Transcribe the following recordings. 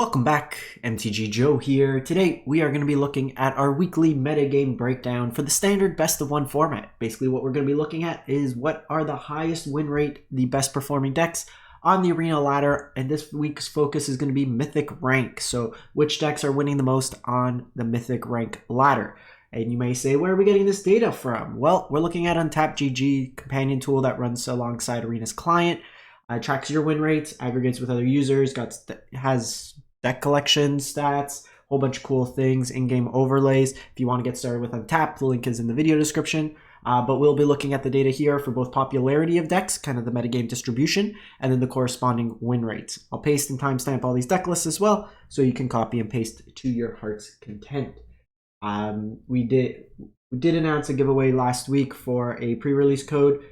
Welcome back, MTG Joe here. Today we are going to be looking at our weekly metagame breakdown for the standard best of one format. Basically what we're going to be looking at is what are the highest win rate, the best performing decks on the arena ladder, and this week's focus is going to be Mythic Rank. So which decks are winning the most on the Mythic Rank ladder? And you may say, where are we getting this data from? Well, we're looking at GG companion tool that runs alongside Arena's client. Tracks your win rates, aggregates with other users, has deck collection stats, whole bunch of cool things, in-game overlays. If you want to get started with Untapped, the link is in the video description. But we'll be looking at the data here for both popularity of decks, kind of the metagame distribution, and then the corresponding win rates. I'll paste and timestamp all these deck lists as well, so you can copy and paste to your heart's content. We did announce a giveaway last week for a pre-release code.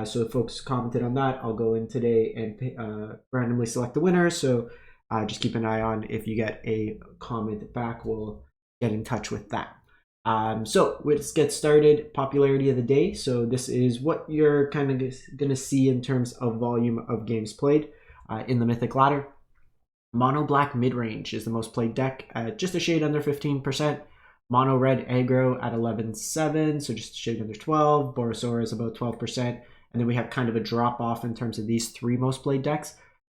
So if folks commented on that, I'll go in today and randomly select the winner. So just keep an eye on if you get a comment back, we'll get in touch with that. So let's get started. Popularity of the day. So this is what you're kind of going to see in terms of volume of games played in the Mythic ladder. Mono Black Midrange is the most played deck at just a shade under 15%. Mono Red Aggro at 11.7, so just a shade under 12. Boros Auras about 12%. And then we have kind of a drop off in terms of these three most played decks.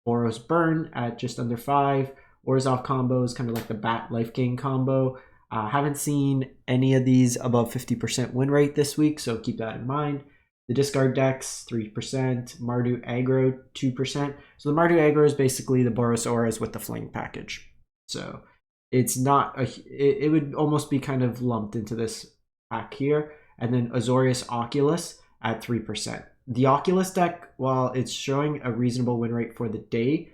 Boros Burn at just under 5. Orzhov combos, kind of like the Bat Life Gain combo. Haven't seen any of these above 50% win rate this week, so keep that in mind. The discard decks, 3%. Mardu Aggro, 2%. So the Mardu Aggro is basically the Boros Auras with the Fling package. So it's not it would almost be kind of lumped into this pack here. And then Azorius Oculus at 3%. The Oculus deck, while it's showing a reasonable win rate for the day,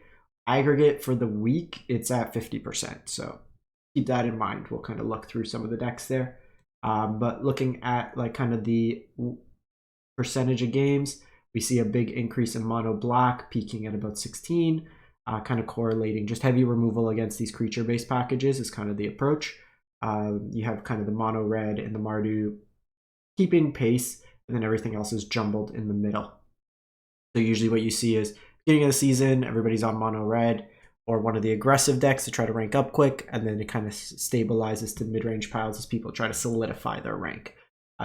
aggregate for the week, it's at 50%. So keep that in mind. We'll kind of look through some of the decks there. But looking at like kind of the percentage of games, we see a big increase in Mono Black, peaking at about 16. Kind of correlating, just heavy removal against these creature-based packages is kind of the approach. You have kind of the Mono Red and the Mardu keeping pace, and then everything else is jumbled in the middle. So usually what you see is, beginning of the season, everybody's on Mono Red or one of the aggressive decks to try to rank up quick, and then it kind of stabilizes to mid-range piles as people try to solidify their rank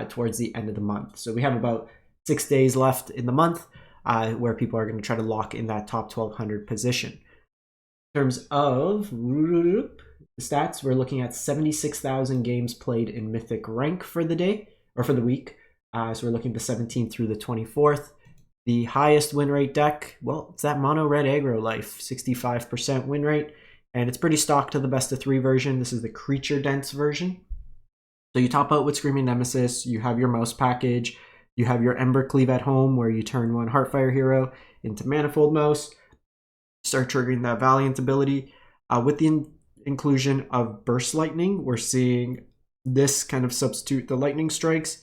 towards the end of the month. So we have about 6 days left in the month, where people are going to try to lock in that top 1200 position. In terms of the stats, we're looking at 76,000 games played in Mythic Rank for the day, or for the week. So we're looking the 17th through the 24th. The highest win rate deck, well, it's that Mono Red Aggro Life, 65% win rate. And it's pretty stock to the best of 3 version. This is the creature dense version. So you top out with Screaming Nemesis, you have your mouse package, you have your Ember Cleave at home where you turn one Heartfire hero into Manifold Mouse, start triggering that Valiant ability. With the inclusion of Burst Lightning, we're seeing this kind of substitute the Lightning Strikes,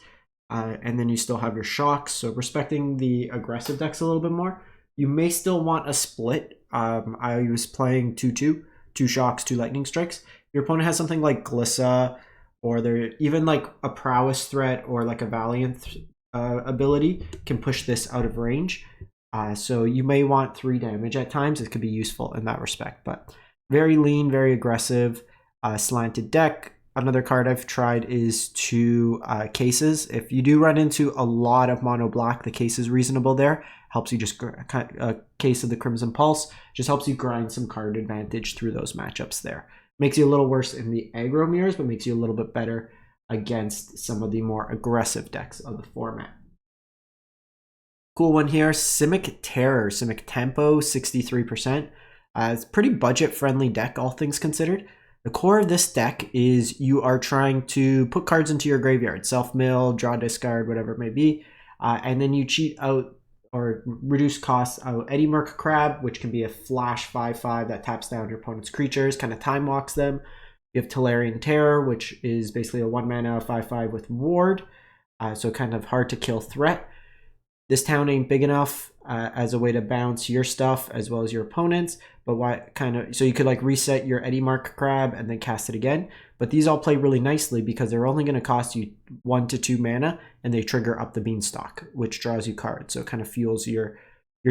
and then you still have your Shocks. So respecting the aggressive decks a little bit more. You may still want a split. I was playing 2-2, 2 Shocks, 2 Lightning Strikes. Your opponent has something like Glissa, or they're even like a Prowess threat or like a Valiant ability can push this out of range. So you may want 3 damage at times. It could be useful in that respect, but very lean, very aggressive, slanted deck. Another card I've tried is 2 Cases. If you do run into a lot of Mono Black, the Case is reasonable there. Helps you just Case of the Crimson Pulse. Just helps you grind some card advantage through those matchups there. Makes you a little worse in the aggro mirrors, but makes you a little bit better against some of the more aggressive decks of the format. Cool one here, Simic Terror, Simic Tempo, 63%. It's a pretty budget-friendly deck, all things considered. The core of this deck is you are trying to put cards into your graveyard, self-mill, draw, discard, whatever it may be, and then you cheat out or reduce costs out Eddy Merc Crab, which can be a flash 5/5 that taps down your opponent's creatures, kind of time walks them. You have Tolarian Terror, which is basically a 1 mana 5/5 with Ward, so kind of hard to kill threat. This town ain't big enough as a way to bounce your stuff as well as your opponents, but so you could like reset your Eddy Merc Crab and then cast it again. But these all play really nicely because they're only going to cost you 1 to 2 mana, and they trigger up the Beanstalk, which draws you cards, so it kind of fuels your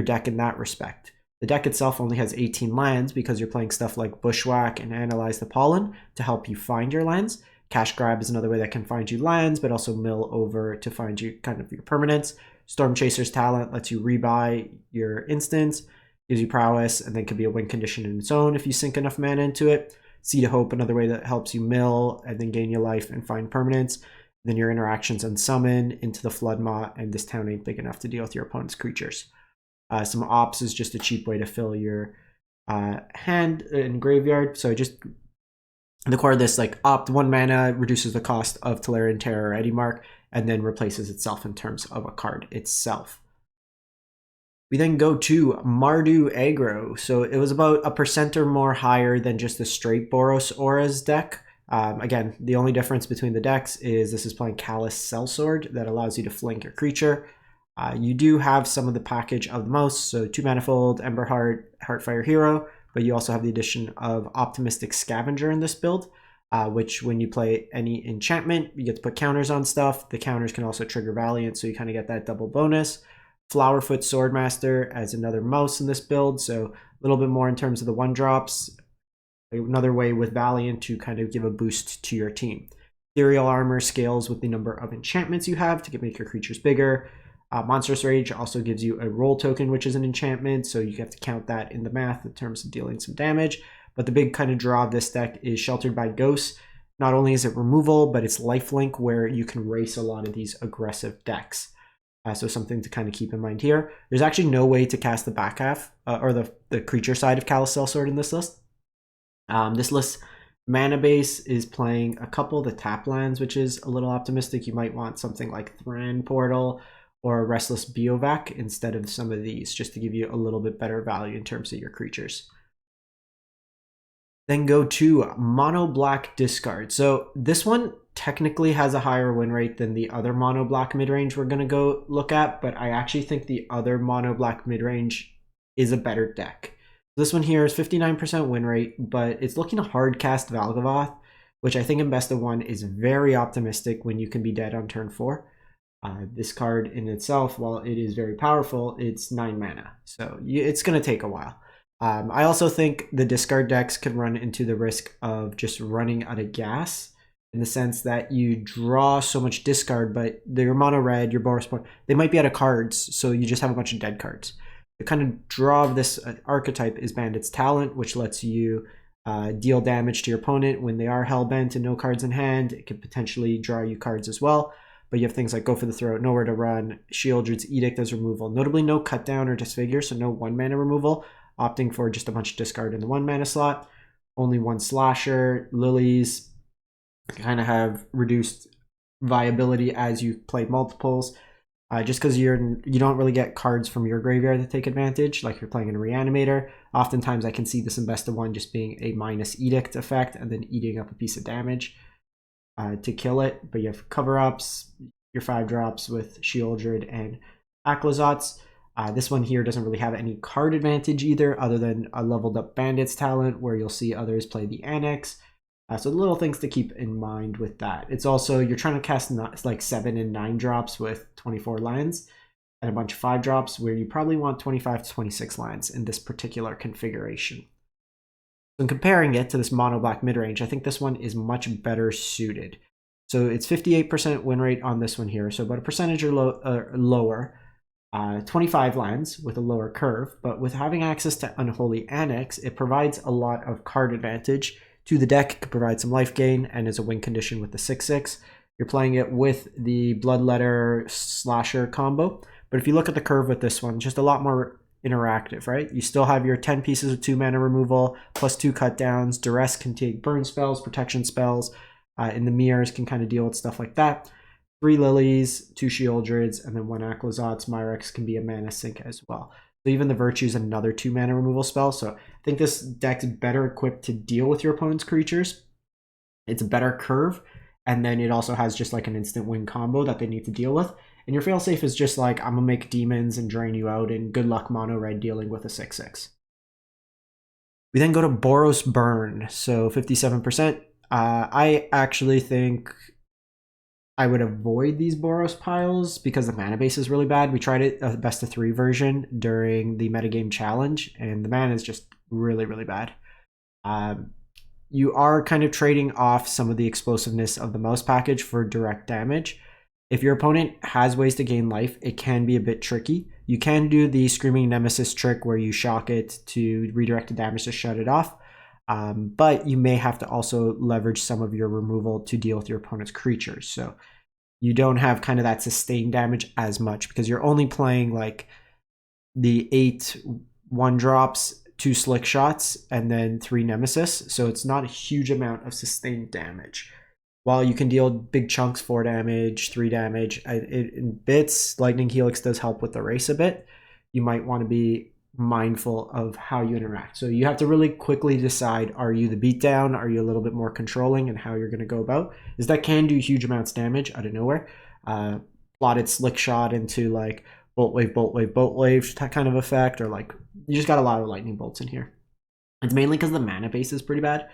deck in that respect. The deck itself only has 18 lands because you're playing stuff like Bushwhack and Analyze the Pollen to help you find your lands. Cash Grab is another way that can find you lands, but also mill over to find you kind of your permanents. Storm Chaser's Talent lets you rebuy your instants, gives you prowess, and then can be a win condition in its own if you sink enough mana into it. Seed of Hope, another way that helps you mill and then gain your life and find permanents. Then your interactions unsummon into the Flood Maw, and this town ain't big enough to deal with your opponent's creatures. Some Ops is just a cheap way to fill your hand and graveyard. So just in the core of this, like Opt 1 mana reduces the cost of Tolarian Terror or Eddy Mark, and then replaces itself in terms of a card itself. We then go to Mardu Aggro. So it was about 1% or more higher than just the straight Boros Auras deck. Again, the only difference between the decks is this is playing Callous Sellsword that allows you to flank your creature. You do have some of the package of the most, so 2 Manifold, Emberheart, Heartfire Hero, but you also have the addition of Optimistic Scavenger in this build, which when you play any enchantment, you get to put counters on stuff. The counters can also trigger Valiant, so you kind of get that double bonus. Flowerfoot Swordmaster as another mouse in this build, so a little bit more in terms of the 1-drops. Another way with Valiant to kind of give a boost to your team. Ethereal Armor scales with the number of enchantments you have to make your creatures bigger. Monstrous Rage also gives you a roll token, which is an enchantment, so you have to count that in the math in terms of dealing some damage. But the big kind of draw of this deck is Sheltered by Ghosts. Not only is it removal, but it's lifelink, where you can race a lot of these aggressive decks. So something to kind of keep in mind here. There's actually no way to cast the back half, or the creature side of Callous Sellsword in this list. This list mana base is playing a couple of the tap lands, which is a little optimistic. You might want something like Thran Portal or Restless Biovac instead of some of these, just to give you a little bit better value in terms of your creatures. Then go to Mono Black Discard. So this one technically has a higher win rate than the other Mono Black Midrange we're going to go look at, but I actually think the other Mono Black Midrange is a better deck. This one here is 59% win rate, but it's looking to hard cast Valgavoth, which I think in best of 1 is very optimistic when you can be dead on turn 4. This card in itself, while it is very powerful, it's 9 mana, so it's going to take a while. I also think the discard decks could run into the risk of just running out of gas, in the sense that you draw so much discard, but your mono red, your Boros Burn, they might be out of cards, so you just have a bunch of dead cards. The kind of draw of this archetype is Bandit's Talent, which lets you deal damage to your opponent when they are hellbent and no cards in hand. It could potentially draw you cards as well. But you have things like Go for the Throat, Nowhere to Run, Sheoldred's Edict as removal. Notably no cut down or disfigure, so no 1 mana removal, opting for just a bunch of discard in the 1 mana slot. Only 1 Slasher. Lilies kind of have reduced viability as you play multiples. Just because you don't really get cards from your graveyard that take advantage, like you're playing in a Reanimator. Oftentimes I can see this in best of 1 just being a minus Edict effect and then eating up a piece of damage to kill it. But you have cover-ups, your 5-drops with Sheoldred and Aclazotz. This one here doesn't really have any card advantage either, other than a leveled up Bandit's Talent, where you'll see others play the Annex. So little things to keep in mind with that. It's also, you're trying to cast like 7 and 9 drops with 24 lands and a bunch of 5 drops, where you probably want 25 to 26 lands in this particular configuration. So in comparing it to this Mono Black Midrange, I think this one is much better suited. So it's 58% win rate on this one here, so about a percentage or lower. 25 lands with a lower curve, but with having access to Unholy Annex, it provides a lot of card advantage to the deck. It could provide some life gain and is a win condition with the 6/6. You're playing it with the Bloodletter Slasher combo, but if you look at the curve with this one, just a lot more interactive, right? You still have your 10 pieces of 2 mana removal plus 2 cut downs. Duress can take burn spells, protection spells, and the mirrors can kind of deal with stuff like that. 3 Lilies, 2 Sheoldreds, and then 1 Aclazotz. Myrex can be a mana sink as well. So even the Virtue is another 2 mana removal spell. So I think this deck's better equipped to deal with your opponent's creatures. It's a better curve, and then it also has just like an instant win combo that they need to deal with. And your failsafe is just like, I'm gonna make demons and drain you out, and good luck mono red dealing with a 6/6. We then go to Boros Burn, so 57%. I actually think I would avoid these Boros piles because the mana base is really bad. We tried it a best of 3 version during the metagame challenge, and the mana is just really, really bad. You are kind of trading off some of the explosiveness of the mouse package for direct damage. If your opponent has ways to gain life, it can be a bit tricky. You can do the Screaming Nemesis trick where you shock it to redirect the damage to shut it off. But you may have to also leverage some of your removal to deal with your opponent's creatures. So you don't have kind of that sustained damage as much because you're only playing like the 8 1-drops, 2 slick shots, and then 3 nemesis. So it's not a huge amount of sustained damage. While you can deal big chunks, 4 damage, 3 damage, in bits, Lightning Helix does help with the race a bit. You might want to be mindful of how you interact. So you have to really quickly decide, are you the beatdown? Are you a little bit more controlling in how you're going to go about? Is that can do huge amounts of damage out of nowhere. Plotted slick shot into like bolt wave, kind of effect, or like you just got a lot of lightning bolts in here. It's mainly because the mana base is pretty bad.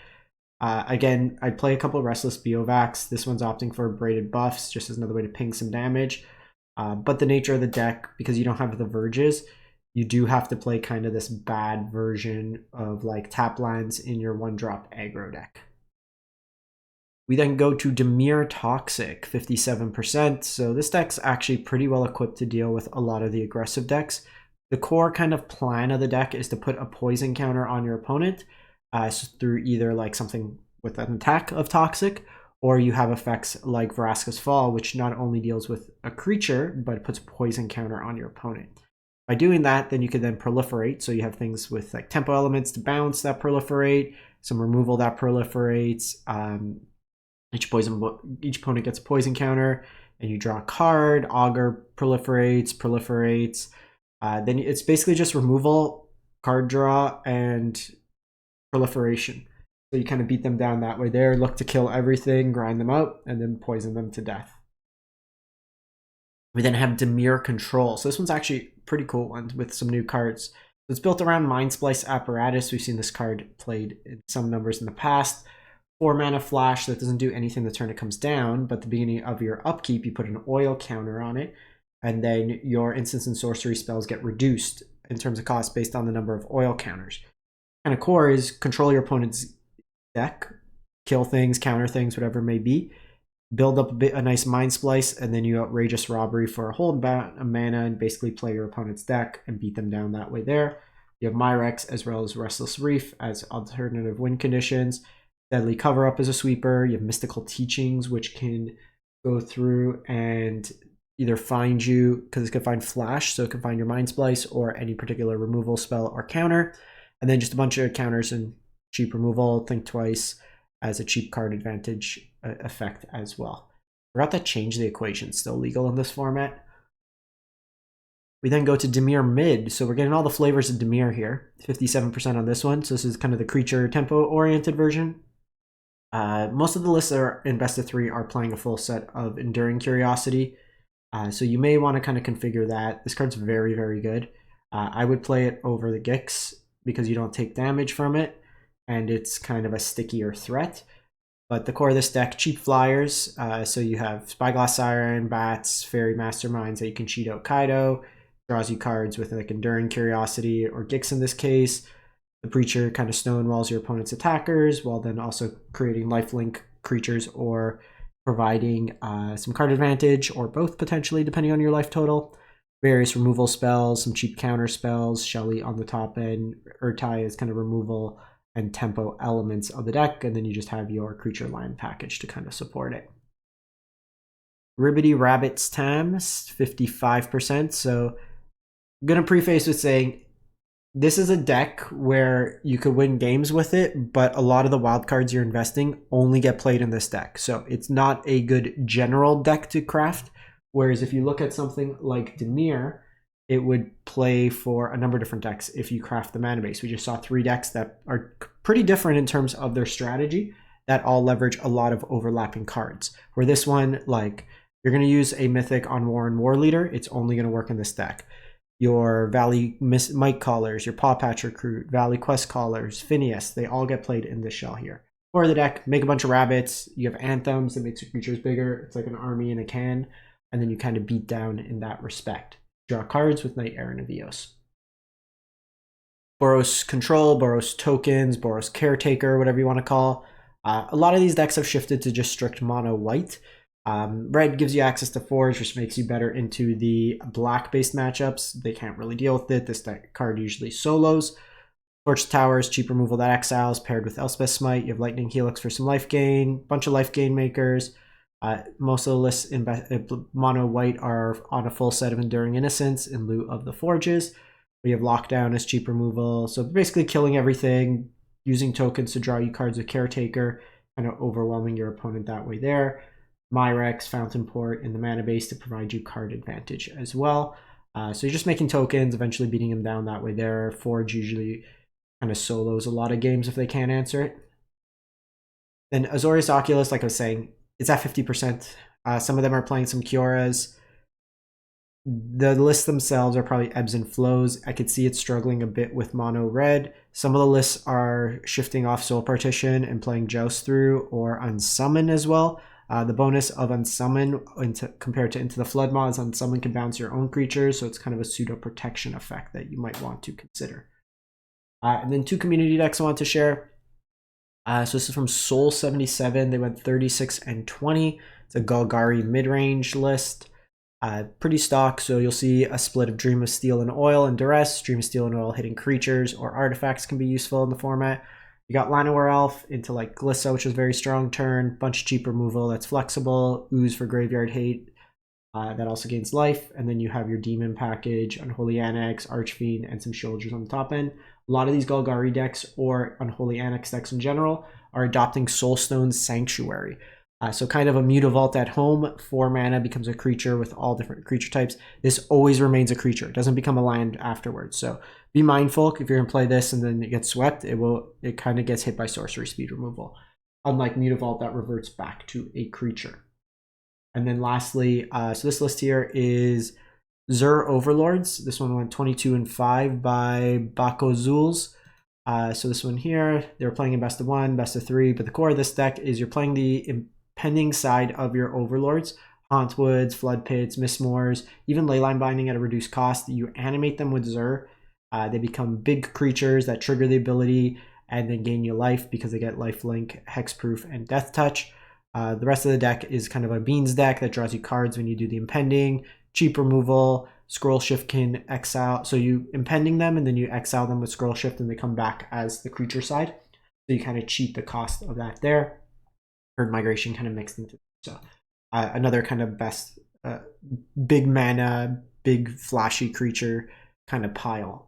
Again, I'd play a couple of Restless Biovacs. This one's opting for braided buffs, just as another way to ping some damage. But the nature of the deck, because you don't have the verges, you do have to play kind of this bad version of like tap lands in your 1-drop aggro deck. We then go to Dimir Toxic, 57%. So this deck's actually pretty well equipped to deal with a lot of the aggressive decks. The core kind of plan of the deck is to put a poison counter on your opponent so through either like something with an attack of Toxic, or you have effects like Vraska's Fall, which not only deals with a creature, but it puts a poison counter on your opponent. By doing that, then you can then proliferate. So you have things with like tempo elements to bounce that proliferate, some removal that proliferates. Each opponent gets a poison counter, and you draw a card. Augur proliferates. Then it's basically just removal, card draw, and proliferation. So you kind of beat them down that way there. Look to kill everything, grind them out, and then poison them to death. We then have Dimir Control. So this one's actually a pretty cool one with some new cards. It's built around Mind Splice Apparatus. We've seen this card played in some numbers in the past. 4 mana flash that doesn't do anything the turn it comes down, but at the beginning of your upkeep, you put an oil counter on it, and then your instants and sorcery spells get reduced in terms of cost based on the number of oil counters. Kind of core is control your opponent's deck, kill things, counter things, whatever it may be. Build up a nice Mind Splice, and then you Outrageous Robbery for a whole amount of mana and basically play your opponent's deck and beat them down that way there. You have Myrex as well as Restless Reef as alternative win conditions. Deadly Cover Up as a sweeper. You have Mystical Teachings, which can go through and either find you, because it can find flash, so it can find your Mind Splice or any particular removal spell or counter. And then just a bunch of counters and cheap removal, think twice, as a cheap card advantage effect as well. Forgot that change the equation, still legal in this format. We then go to Dimir Mid, so we're getting all the flavors of Dimir here. 57% on this one, so this is kind of the creature tempo-oriented version. Most of the lists that are in best of 3 are playing a full set of Enduring Curiosity, so you may want to kind of configure that. This card's very, very good. I would play it over the Gix because you don't take damage from it, and it's kind of a stickier threat. But the core of this deck, cheap flyers, so you have Spyglass Siren, Bats, Fairy Masterminds that you can cheat out Kaido, draws you cards with like Enduring Curiosity or Gix in this case. The Preacher kind of stonewalls your opponent's attackers, while then also creating lifelink creatures or providing some card advantage, or both potentially, depending on your life total. Various removal spells, some cheap counter spells, Shelly on the top end, Urtai is kind of removal and tempo elements of the deck, and then you just have your creature line package to kind of support it. Ribbity Rabbits Tams, 55%. So I'm going to preface with saying this is a deck where you could win games with it, but a lot of the wild cards you're investing only get played in this deck. So it's not a good general deck to craft. Whereas if you look at something like Dimir, it would play for a number of different decks if you craft the mana base. We just saw 3 decks that are pretty different in terms of their strategy that all leverage a lot of overlapping cards. Where this one, like, you're going to use a Mythic on War and War Leader, it's only going to work in this deck. Your Valley Mike Callers, your Paw Patch Recruit, Valley Quest Callers, Phineas, they all get played in this shell here. Core of the deck, make a bunch of rabbits. You have anthems that makes your creatures bigger. It's like an army in a can. And then you kind of beat down in that respect. Draw cards with Knight Errant of Eos. Boros Control, Boros Tokens, Boros Caretaker, whatever you want to call. A lot of these decks have shifted to just strict mono white. Red gives you access to Forge, which makes you better into the black-based matchups. They can't really deal with it. This deck card usually solos. Torch Towers, cheap removal that exiles, paired with Elspeth Smite. You have Lightning Helix for some life gain, bunch of life gain makers. Most of the lists in mono white are on a full set of Enduring Innocence in lieu of the Forges. We have Lockdown as cheap removal. So basically killing everything, using tokens to draw you cards with Caretaker, kind of overwhelming your opponent that way there. Myrex, Fountain Port, and the mana base to provide you card advantage as well. So you're just making tokens, eventually beating them down that way there. Forge usually kind of solos a lot of games if they can't answer it. Then Azorius Oculus, like I was saying, it's at 50%. Some of them are playing some Kioras. The lists themselves are probably ebbs and flows. I could see it struggling a bit with mono red. Some of the lists are shifting off Soul Partition and playing Joust through or Unsummon as well. The bonus of Unsummon compared to Into the Flood mod is Unsummon can bounce your own creatures, so it's kind of a pseudo protection effect that you might want to consider. And then two community decks I want to share. So this is from Soul77. They went 36 and 20. It's a Golgari Midrange list. Pretty stock, so you'll see a split of Dream of Steel and Oil and Duress. Dream of Steel and Oil hitting creatures or artifacts can be useful in the format. You got Llanowar Elf into like Glissa, which is very strong turn. Bunch of cheap removal that's flexible. Ooze for Graveyard Hate. That also gains life. And then you have your Demon package, Unholy Annex, Archfiend, and some Shielders on the top end. A lot of these Golgari decks or Unholy Annex decks in general are adopting Soulstone's Sanctuary. So kind of a Mutavault at home, 4 mana becomes a creature with all different creature types. This always remains a creature. It doesn't become a land afterwards. So be mindful if you're going to play this and then it gets swept, it kind of gets hit by sorcery speed removal. Unlike Mutavault that reverts back to a creature. And then lastly, so this list here is Zur Overlords. This one went 22 and 5 by Bako Zuls. So this one here, they were playing in best of 1, best of 3, but the core of this deck is you're playing the impending side of your Overlords. Hauntwoods, Flood Pits, Mistmoors, even Leyline Binding at a reduced cost. You animate them with Zur. They become big creatures that trigger the ability and then gain you life because they get lifelink, hexproof, and death touch. The rest of the deck is kind of a beans deck that draws you cards when you do the impending, cheap removal, scroll shift can exile. So you impending them and then you exile them with scroll shift and they come back as the creature side. So you kind of cheat the cost of that there. Herd migration kind of mixed into it. So another kind of best big mana, big flashy creature kind of pile.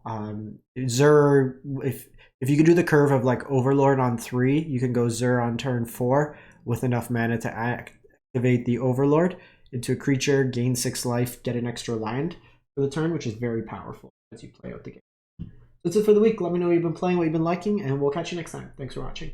Zur, if you could do the curve of like Overlord on 3, you can go Zur on turn 4 with enough mana to activate the Overlord into a creature, gain 6 life, get an extra land for the turn, which is very powerful as you play out the game. That's it for the week. Let me know what you've been playing, what you've been liking, and we'll catch you next time. Thanks for watching.